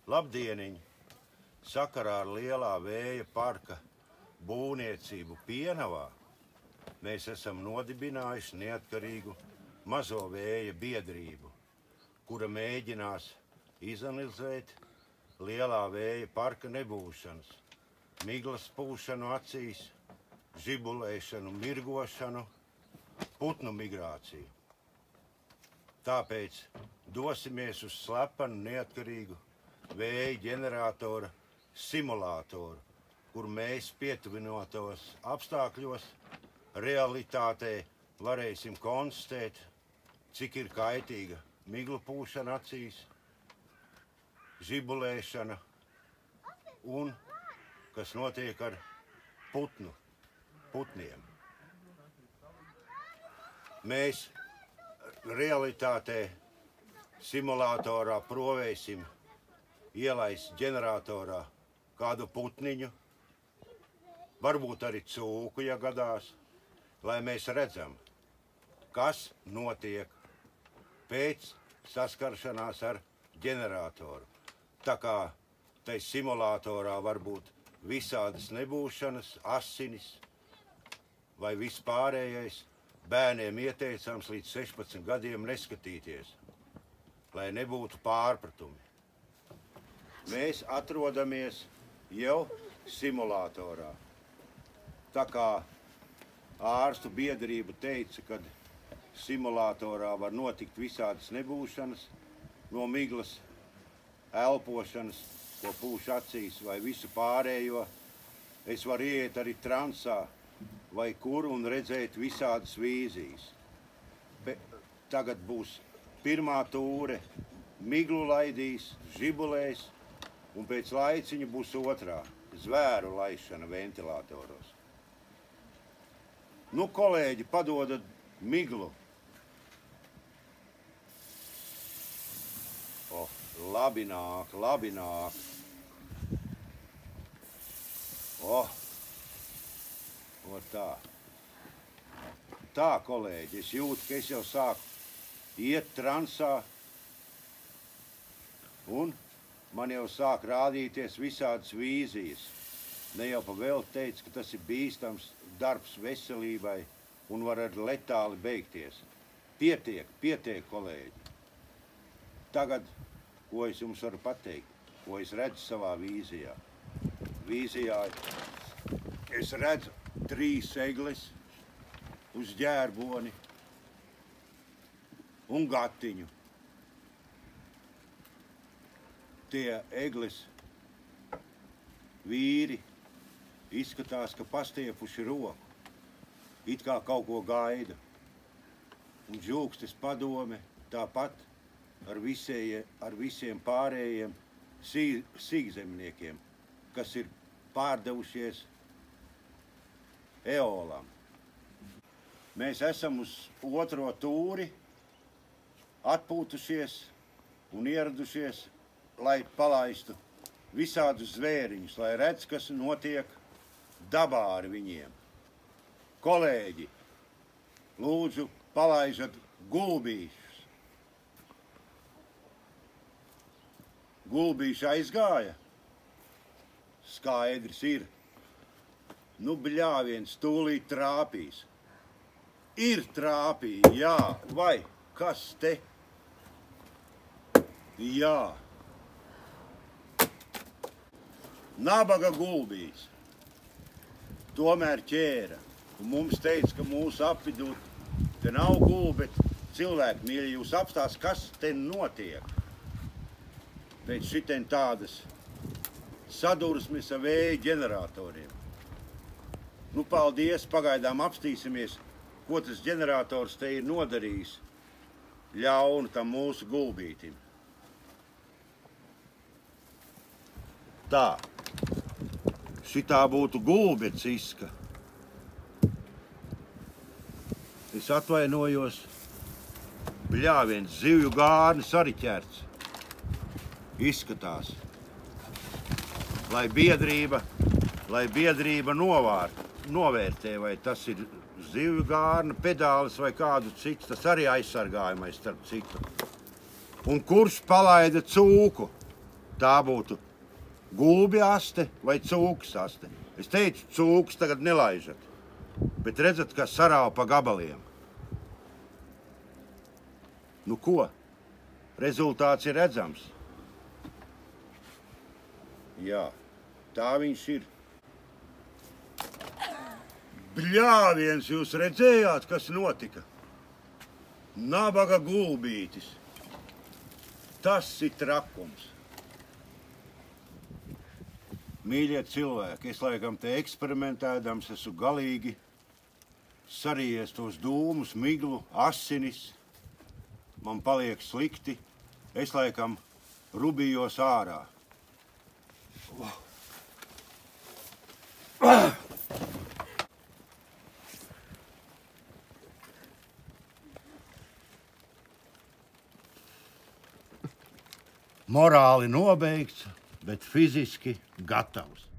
Labdieniņ! Sakarā ar lielā vēja parka būvniecību Pienavā mēs esam nodibinājuši neatkarīgu mazo vēja biedrību, kura mēģinās izanalizēt lielā vēja parka nebūšanas, miglas pūšanu acīs, žibulēšanu, mirgošanu, putnu migrāciju. Tāpēc dosimies uz slepenu neatkarīgu vēja ģeneratora simulātoru, kur mēs pietuvinotos apstākļos realitātē varēsim konstatēt, cik ir kaitīga miglu pūšana acīs, žibulēšana un kas notiek ar putniem. Mēs realitātē simulātorā provēsim ielaist ģeneratorā kādu putniņu, varbūt arī cūku, ja gadās, lai mēs redzam, kas notiek pēc saskaršanās ar ģeneratoru. Tā kā tai simulātorā var būt visādas nebūšanas, asinis vai vispārējais, bērniem ieteicams līdz 16 gadiem neskatīties, lai nebūtu pārpratumi. Mēs atrodamies jau simulātorā. Tā kā ārstu biedrība teica, ka simulātorā var notikt visādas nebūšanas, no miglas, elpošanas, ko pūš acīs vai visu pārējo, es varu iet arī transā vai kur un redzēt visādas vīzijas. Tagad būs pirmā tūre, miglu laidīs, žibulēs, un pēc laiciņa būs otrā, zvēru laišana ventilatoros. Nu, kolēģi, padodat miglu. O, labi nāk, labi nāk. O, tā. Tā, kolēģi, es jūtu, ka es jau sāku iet transā, un man jau sāk rādīties visādas vīzijas. Ne jau pa vēl teica, ka tas ir bīstams darbs veselībai un var ar letāli beigties. Pietiek, kolēģi. Tagad, ko es jums varu pateikt, ko es redzu savā vīzijā. Vīzijā es redzu 3 egles uz ģērboni un gatiņu. Tie egles vīri izskatās, ka pastiepuši roku, it kā kaut ko gaida. Un žūkstes padome tāpat ar visiem pārējiem sīkzemniekiem, kas ir pārdevušies eolam. Mēs esam uz otro tūri atpūtušies un ieradušies, lai palaistu visādus zvēriņus, lai redz, kas notiek dabā ar viņiem. Kolēģi, lūdzu, palaižat gulbīšus. Gulbīši aizgāja? Skaidrs ir. Nu, bļāviens tūlīt trāpīs. Ir trāpīja, jā, vai kas te? Jā. Nabaga gulbīs. Tomēr ķēra. Un mums teica, ka mūsu apvidū te nav gulbi, bet cilvēki mīļi jūs apstās, kas te notiek. Pēc šitien tādas sadursmes ar vēja ģeneratoriem. Nu, paldies, pagaidām apstīsimies, ko tas ģenerators te ir nodarījis ļaunu tam mūsu gulbītim. Tā. Šitā būtu gulbeciska. Es atvainojos, bļāviens, zivju gārnis arī ķerts. Izskatās. Lai biedrība novērtē, vai tas ir zivju gārna, pedālis vai kādu citu, tas arī aizsargājumais starp citu. Un kurš palaida cūku? tā būtu gulbja aste vai cūkas aste. Es teicu, cūkas tagad nelaižat, bet redzat, ka sarāva pa gabaliem. Nu ko? Rezultāts ir redzams. Jā, tā viņš ir. Bļāviens, jūs redzējāt, kas notika? Nabaga gulbītis. Tas ir trakums. Mīļie cilvēki, es laikam te eksperimentēdams esmu galīgi sarījies tos dūmus, miglu, asinis. Man paliek slikti. Es laikam rubījos ārā. Morāli nobeigts, bet fiziski gatavs.